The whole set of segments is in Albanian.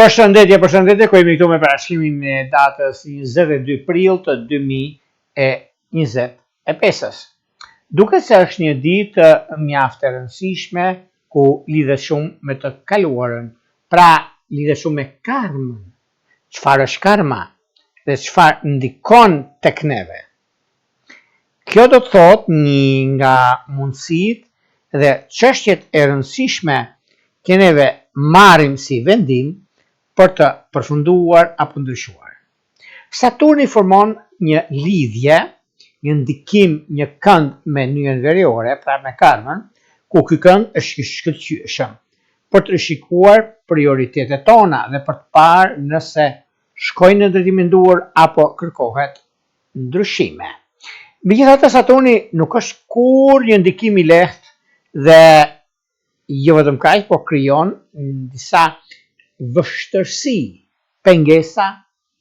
Përshëndetje, ku jemi këtu me parashimin e datës 22 prill të 2025. Duke se është një ditë mjaft e rëndësishme, ku lidhet shumë me të kaluarën, pra lidhet shumë me karmën. Çfarë është karma dhe çfarë ndikon tek neve? Kjo do të thotë një nga mundësitë dhe çështjet e rëndësishme që neve marrim si vendim për të përfunduar apo ndryshuar. Saturni formon një lidhje, një ndikim, një kënd me nyjen veriore, pra me karmën, ku ky kënd është i shkëlqyeshëm për të rishikuar prioritetet tona dhe për të parë nëse shkojnë në drejtimin e duhur apo kërkohet ndryshime. Megjithatë, Saturni nuk është kurrë një ndikim i lehtë dhe jo vetëm kaq, po krijon disa vështërsi, pengesa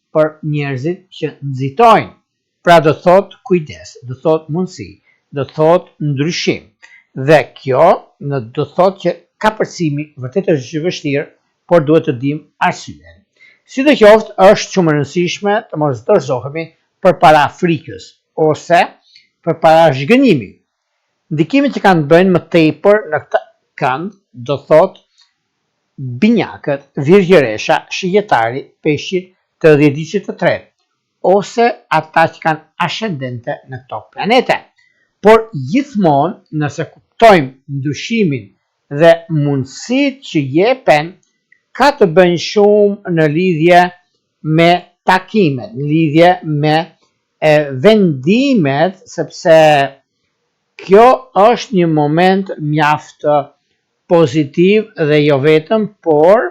për njerëzit që nxitojnë. Pra do thot kujdes, do thot mundësi, do thot ndryshim. Dhe kjo do thot që kapërcimi vërtet është i vështirë, por duhet të dim arsyen. Sidoqoftë, është shumë e rëndësishme të mos dorëzohemi përpara frikës ose përpara zhgënjimit. Ndikimet që kanë të bëjnë më tepër në këtë kënd do thot binjakët, virgjëresha, shigjetari, peshqit, të dhjedisit të tretë, ose ata që kanë ascendente në këto planete. Por gjithmonë, nëse kuptojmë ndryshimin dhe mundësitë që jepen, ka të bëjnë shumë në lidhje me takimet, në lidhje me vendimet, sepse kjo është një moment mjaft pozitiv dhe jo vetëm, por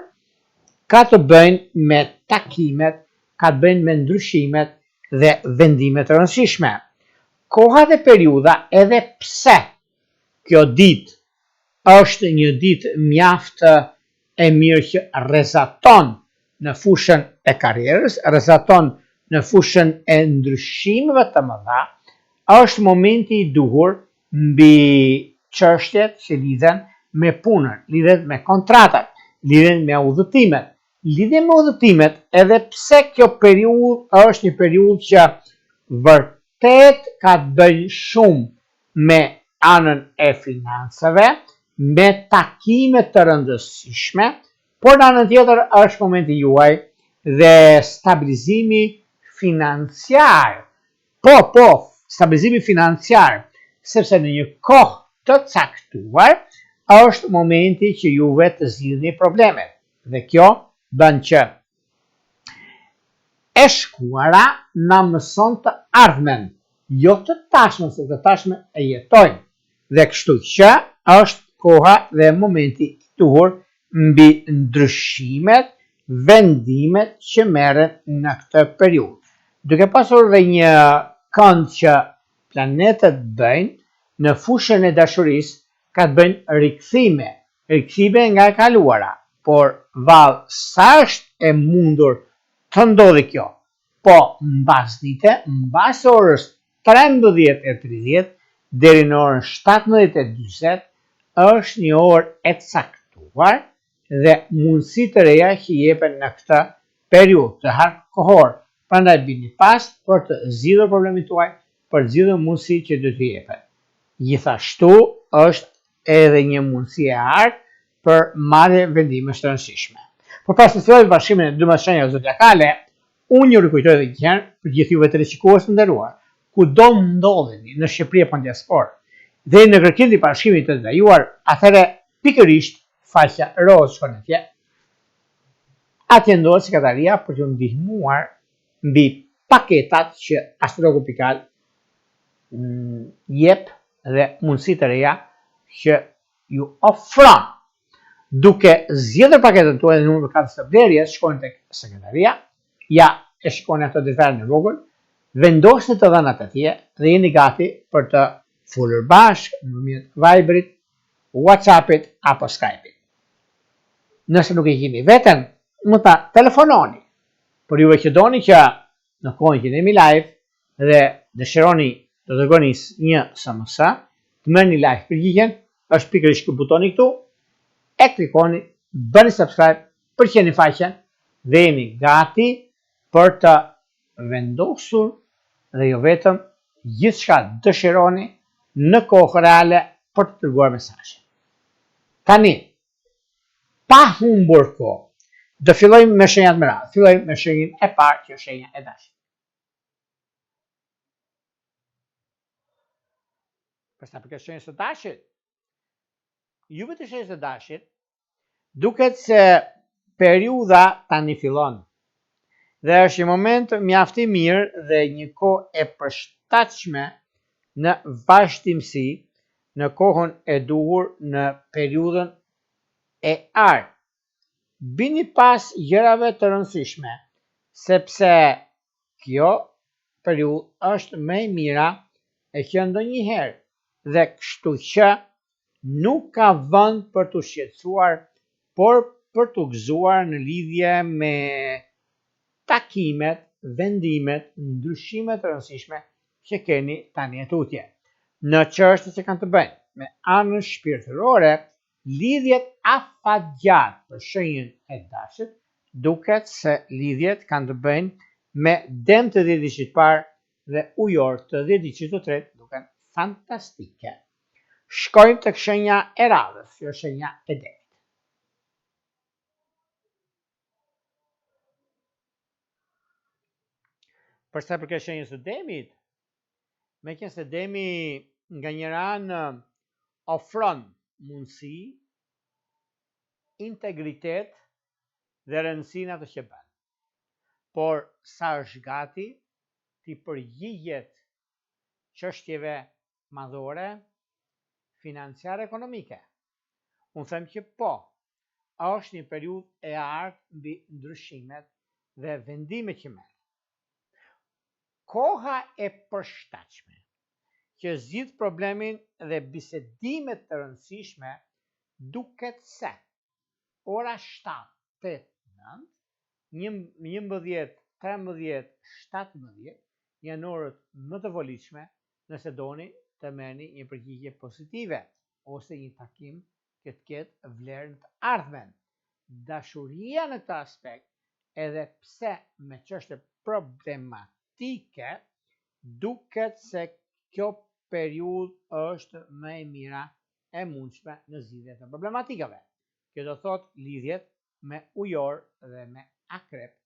ka të bëjnë me takimet, ka të bëjnë me ndryshimet dhe vendimet të rëndësishme. Koha dhe periudha, edhe pse kjo ditë është një ditë mjaft e mirë që rrezaton në fushën e karrierës, rrezaton në fushën e ndryshimeve të mëdha, është momenti i duhur mbi çështjet që lidhen me punën, lidhen me kontratat, lidhen me udhëtimet. Lidhen me udhëtimet, edhe pse kjo periudhë është një periudhë që vërtet ka të bëjë shumë me anën e financave, me takime të rëndësishme, por në anën tjetër është momenti juaj dhe stabilizimi financiar. Stabilizimi financiar, sepse në një kohë të caktuar është momenti që juve të zgjidhni problemet. Dhe kjo bën që e shkuara na mëson të ardhmen, jo të tashmen, se të tashmen e jetojnë. Dhe kështu që është koha dhe momenti i duhur mbi ndryshimet, vendimet që merren në këtë periudhë. Duke pasur dhe një kënd që planetet bëjnë në fushën e dashurisë, ka të bëjnë rikthime nga e kaluara, por vallë sa është e mundur të ndodhi kjo, po mbas dite, mbas orës 13:30 deri në orën 17:40 është një orë e caktuar dhe mundësi të reja që jepen në këtë periudhë të kohor. Prandaj bini pas për të zgjidhur problemin tuaj, për të zgjidhur mundësi që do t'ju jepen. Gjithashtu është edhe një mundësi e artë për marrje vendime të rëndësishme. Por pas të fillojmë bashkimin e 12 shenjave zodiakale, unë ju rikujtoj edhe një herë për gjithë juve teleshikues të nderuar, kudo ndodheni në Shqipëri apo në diasporë, dhe në kërkim të bashkimit të ndajuar, atëherë pikërisht faqja roz shkon atje. Atje ndodhet sekretaria për t'ju ndihmuar mbi paketat që Astrologu Pikal jep dhe mundësi të reja që ju ofron. Duke zgjedhur paketën tuaj dhe numrin e kartës së blerjes, shkoni tek sekretaria, ja e shikoni ato detajin e vogël, vendosni të dhënat atje dhe jeni gati për të folur bashkë nëpërmjet Viberit, WhatsAppit apo Skype-it. Nëse nuk e keni veten, mund ta telefononi. Por juve që doni që në kohën që jemi live dhe dëshironi të dërgoni një SMS, të merrni live përgjigjen, është pikërisht ky butoni këtu, e klikoni, bëni subscribe, përqeni faqen dhe jeni gati për të vendosur dhe jo vetëm gjithçka dëshironi në kohë reale për të dërguar mesazhe. Tani, pa humbur kohë, do fillojmë me shenjat me radhë. Fillojmë me shenjën e parë, që është shenja e dashit. Për sa përket shenjës së dashit, juve të shenjës së dashit, duket se periudha tani fillon. Dhe është një moment mjaft i mirë dhe një kohë e përshtatshme në vazhdimsi në kohën e duhur në periudhën e arë. Bini pas gjërave të rëndësishme, sepse kjo periudhë është më e mira e që ndonjëherë, dhe kështu që nuk ka vend për të shqetësuar, por për të gëzuar në lidhje me takimet, vendimet, ndryshimet të rëndësishme që keni tani e tutje. Në çështjet që kanë të bëjnë me anën shpirtërore, lidhjet afatgjatë për shenjën e dashit, duket se lidhjet kanë të bëjnë me dem të 10 diçit parë dhe ujor të 10 diçit të tretë, duken fantastike. Shkojmë tek shenja e radhës, që është shenja e demit. Për sa përket shenjës së demit, meqense demi nga njëra anë ofron mundësi, integritet dhe rëndësi në atë që bën. Por sa është gati t'i përgjigjet çështjeve madhore, financiare, ekonomike. Unë them që po, është një periudhë e artë mbi ndryshimet dhe vendimet që merr. Koha e përshtatshme që zgjidh problemin dhe bisedimet të rëndësishme, duket se ora 7, 8, 9, 11, 13, 17 janë orët më të volitshme nëse doni të merrni një përgjigje pozitive ose një takim që të ketë vlerën të ardhmen. Dashuria në këtë aspekt, edhe pse me çështje problematike, duket se kjo periudhë është më e mira e mundshme në zgjidhjet e problematikave. Kjo do thot lidhjet me ujor dhe me akrep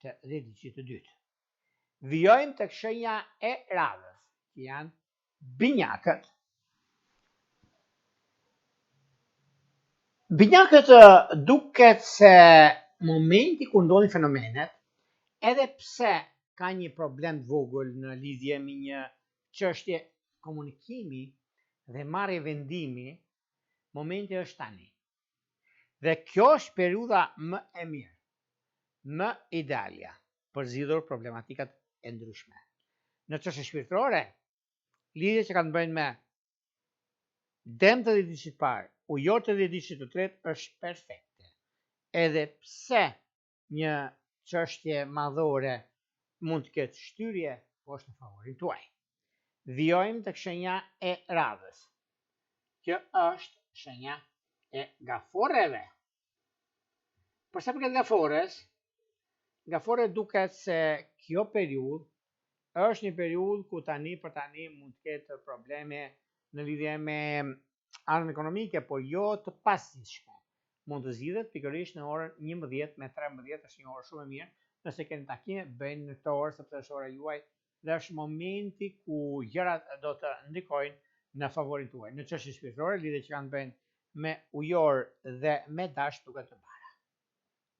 të 10 diçit të dytë. Vijojmë tek shenja e radhës, që janë binjakët. Binjakët duket se momenti kur ndodhin fenomenet, edhe pse ka një problem të vogël në lidhje me një çështje komunikimi dhe marrje vendimi, momenti është tani. Dhe kjo është periudha më e mirë, më idealja për zgjidhur problematikat e ndryshme. Në çështje shpirtërore, lidhjet që kanë të bëjnë me dem të 10 diçit parë, ujor të 10 diçit të tretë është perfekte. Edhe pse një çështje madhore mund të ketë shtyrje, po është në favorin tuaj. Vijojmë tek shenja e radhës, që është shenja e gaforeve. Për sa përket gaforet duket se kjo periudhë është një periudhë ku tani për tani mund të ketë probleme në lidhje me anën ekonomike, por jo të pasgjithshme. Mund të zgjidhet pikërisht në orën 11 me 13, është një orë shumë e mirë. Nëse keni takime, bëjnë në këtë orë sepse është ora juaj dhe është momenti ku gjërat do të ndikojnë në favorin tuaj. Në çështje shpirtërore, lidhjet që kanë të bëjnë me ujor dhe me dash duket të bara.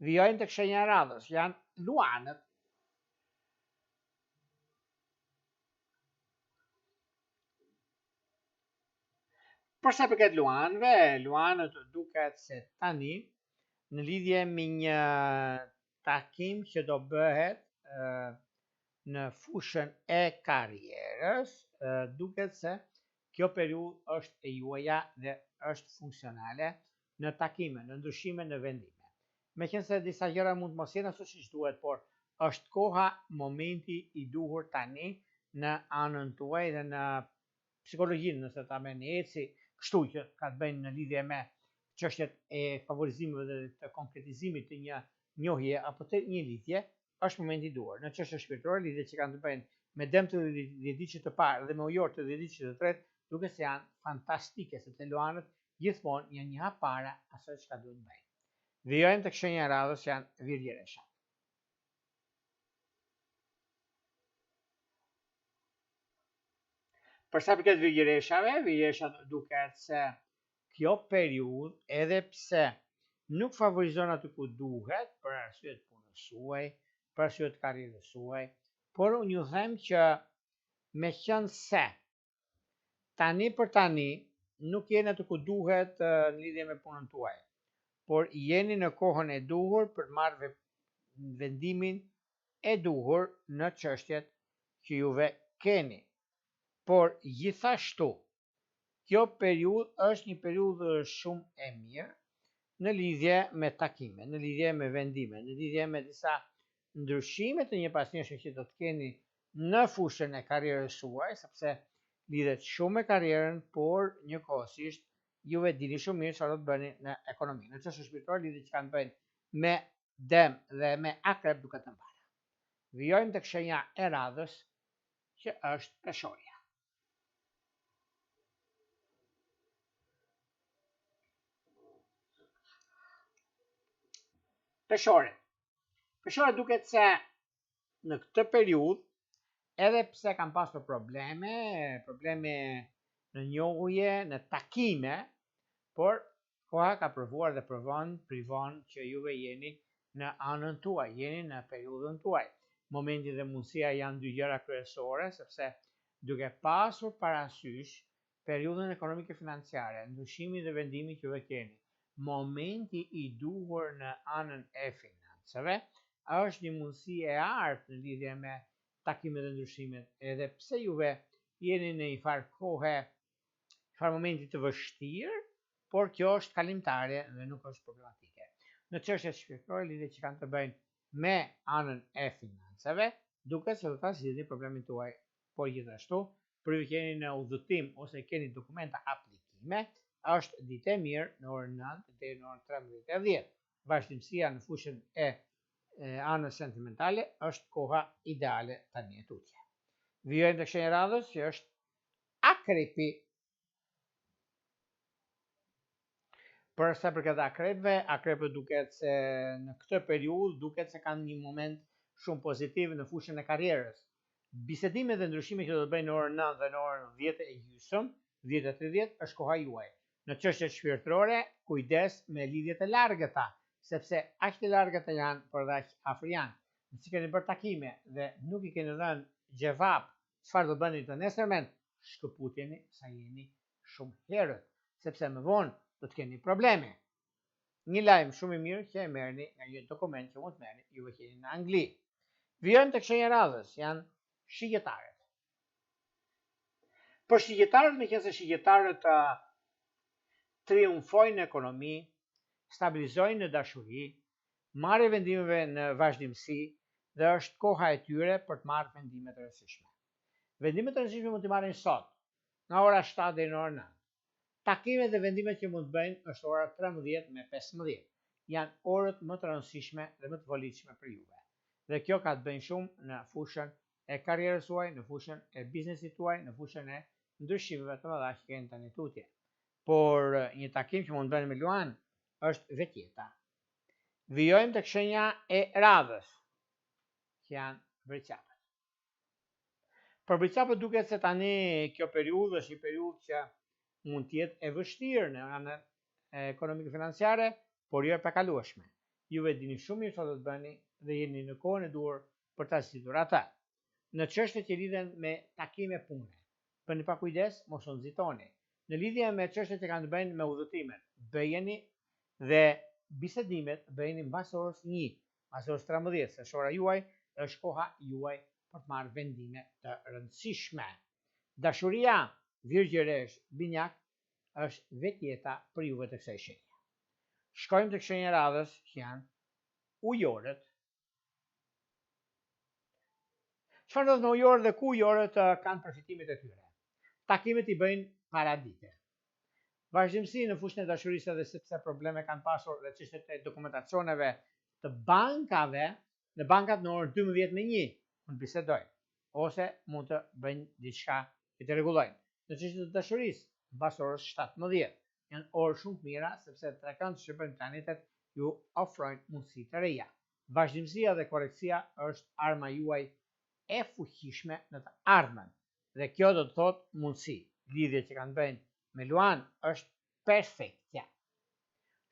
Vijojmë tek shenja e radhës, janë luanët. Për sa përket luanët duket se tani në lidhje me një takim që do bëhet në fushën e karrierës, duket se kjo periudhë është e juaja dhe është funksionale në takime, në ndryshime, në vendime. Meqense disa gjëra mund të mos jenë ashtu siç duhet, por është koha, momenti i duhur tani në anën tuaj dhe në psikologjinë, nëse ta merrni eci, kështu që ka të bëjnë në lidhje me çështjet e favorizimit dhe të konkretizimit të një njohje apo të një lidhje, është momenti i duhur. Në çështje shpirtërore, lidhjet që kanë të bëjnë me dëm të dhjetëdijçit të parë dhe me ujor të dhjetëdijçit të tretë, duke se janë fantastike, sepse luanët gjithmonë janë një hap para asaj çka duhet bëjnë. Vijojmë tek shenja e radhës janë virgjëresha. Për sa përket virgjëreshat duket se kjo periudhë, edhe pse nuk favorizon aty ku duhet, për arsye të punës suaj, për arsye të karrierës suaj, por unë ju them që me qenë se tani për tani nuk jeni aty ku duhet në lidhje me punën tuaj, por jeni në kohën e duhur për të marrë vendimin e duhur në çështjet që juve keni. Por gjithashtu, kjo periudhë është një periudhë shumë e mirë në lidhje me takime, në lidhje me vendime, në lidhje me disa ndryshime të një pasnjëshme që do të keni në fushën e karrierës suaj, sepse lidhet shumë me karrierën, por njëkohësisht juve dini shumë mirë çfarë do të bëni në ekonomi. Në çështje shpirtërore, lidhjet që kanë të bëjnë me dëm dhe me akrep duket të mbara. Vijojmë tek shenja e radhës, që është peshorja. Peshore duket se në këtë periudhë, edhe pse kam pasur probleme në njohje, në takime, por koha ka provuar dhe privon që juve jeni në anën tuaj, jeni në periudhën tuaj. Momenti dhe mundësia janë dy gjëra kryesore, sepse duke pasur parasysh periudhën ekonomike financiare, ndryshimin dhe vendimin që juve keni, momenti i duhur në anën e financave, është një mundësi e artë në lidhje me takimet dhe ndryshimet, edhe pse juve jeni në një farë kohe, një farë momenti të vështirë, por kjo është kalimtare dhe nuk është problematike. Në çështjet shpirtërore, lidhjet që kanë të bëjnë me anën e financave, duket se do ta zgjidhni problemin tuaj, por gjithashtu, për ju keni në udhëtim ose keni dokumenta aplikime, është ditë e mirë në orën 9 deri në orën 13:10. Vazhdimësia në fushën e anës sentimentale është koha ideale tani e tutje. Vijojmë tek shenja e radhës, që është akrepi. Për sa përket akrepëve duket se në këtë periudhë duket se kanë një moment shumë pozitiv në fushën e karrierës. Bisedimet dhe ndryshimet që do të bëjnë në orën 9 dhe në orën 10:30, 10:30 është koha juaj. Në çështjet shpirtërore, kujdes me lidhjet e largëta, sepse aq të largëta janë, por aq afër janë. Nëse keni bërë takime dhe nuk i keni dhënë gjevap çfarë do bëni të nesërmen, shkëputjeni sa jeni shumë herët, sepse më vonë do të keni probleme. Një lajm shumë i mirë që e merrni nga një dokument që mund të merrni, juve keni në Angli. Vijojmë tek shenja e radhës, janë shigjetarët. Për shigjetarët, meqense shigjetarët triumfojnë në ekonomi, stabilizojnë në dashuri, marrin vendimeve në vazhdimsi dhe është koha e tyre për të marrë vendime të rëndësishme. Vendimet të rëndësishme mund të marrin sot, nga ora 7 deri në orën 9. Takimet dhe vendimet që mund të bëjnë është ora 13 me 15. Janë orët më të rëndësishme dhe më të volitshme për juve. Dhe kjo ka të bëjnë shumë në fushën e karrierës tuaj, në fushën e biznesit tuaj, në fushën e ndryshimeve të mëdha që keni tani tutje. Por një takim që mund të bëni me Luan është vetjeta. Vijojmë tek shenja e radhës, që janë briqapët. Për briqapët duket se tani kjo periudhë është një periudhë që mund të jetë e vështirë në anën ekonomike financiare, por jo e pakalueshme. Juve dini shumë mirë çfarë do të bëni dhe jeni në kohën e duhur për ta zgjidhur atë. Në çështjet që lidhen me takime pune, bëni pa kujdes, mos u nxitoni. Në lidhje me çështjet që kanë të bëjnë me udhëtimet, bëjeni dhe bisedimet bëjeni mbas orës 1, mbas orës 13, se ora juaj është koha juaj për të marrë vendime të rëndësishme. Dashuria, virgjëresh, binjak, është vetjeta për juve të kësaj shenje. Shkojmë tek shenja e radhës, që janë ujorët. Çfarë do të thonë ujorët dhe ku ujorët kanë përfitimet e tyre? Takimet i bëjnë paradite. Vazhdimsi në fushën e dashurisë, edhe sepse probleme kanë pasur dhe çështjet e dokumentacioneve të bankave, në bankat në orën 12:01, mund të bisedojnë, ose mund të bëjnë diçka që të rregullojnë. Në çështje të dashurisë, mbas orës 17, janë orë shumë të mira sepse trekantë që shërbejnë planetet ju ofrojnë mundësi të reja. Vazhdimësia dhe korrektësia është arma juaj e fuqishme në të ardhmen. Dhe kjo do të thotë mundësi. Lidhjet që kanë bëjnë me Luan është perfektja.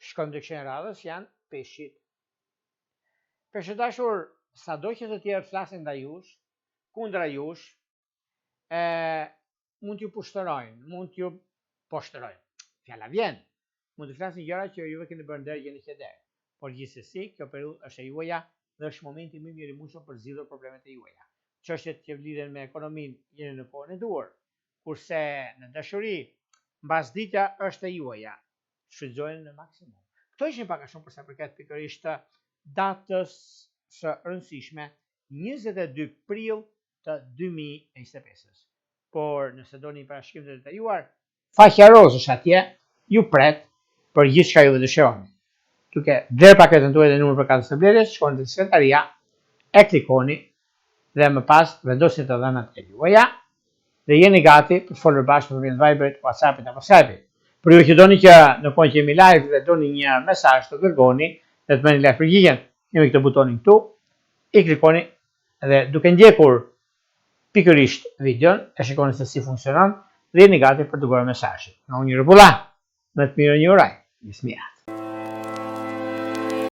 Shkojmë të radhës janë peshqit. Peshqit dashur, sado që të tjerë flasin ndaj jush, kundra jush, mund t'ju pushtërojnë, mund t'ju poshtërojnë. Fjala vjen, mund të flasin gjëra që juve keni bërë nder jeni qeder. Por gjithsesi, kjo periudhë është e juaja dhe është momenti më i mirimueshëm për zgjidhur problemet e juaja. Çështjet që lidhen me ekonominë jeni në kohën e duhur, kurse në dashuri, mbasditja është e juaja. Shfrytëzojeni në maksimum. Kto ishin pak a shumë për sa përket pikërisht datës së rëndësishme 22 prill të 2025. Por nëse doni parashikrim të detajuar, faqja rozë është atje, ju pret për gjithçka ju dëshironi. Duke bler paketën tuaj dhe numrin për katës së blerjes, shkoni te sekretaria, e klikoni dhe më pas vendosni të dhënat e juaja dhe jeni gati për të folur bashkë nëpërmjet Viberit, WhatsAppit apo Skype-it. Për ju që doni që në kohën që jemi live dhe doni një mesazh të dërgoni dhe të bëni live përgjigjen, kemi këtë butonin këtu, i klikoni dhe duke ndjekur pikërisht videon, e shikoni se si funksionon dhe jeni gati për të dërguar mesazhin. Nga unë një rregulla, më të mirë një uraj. Bismillah.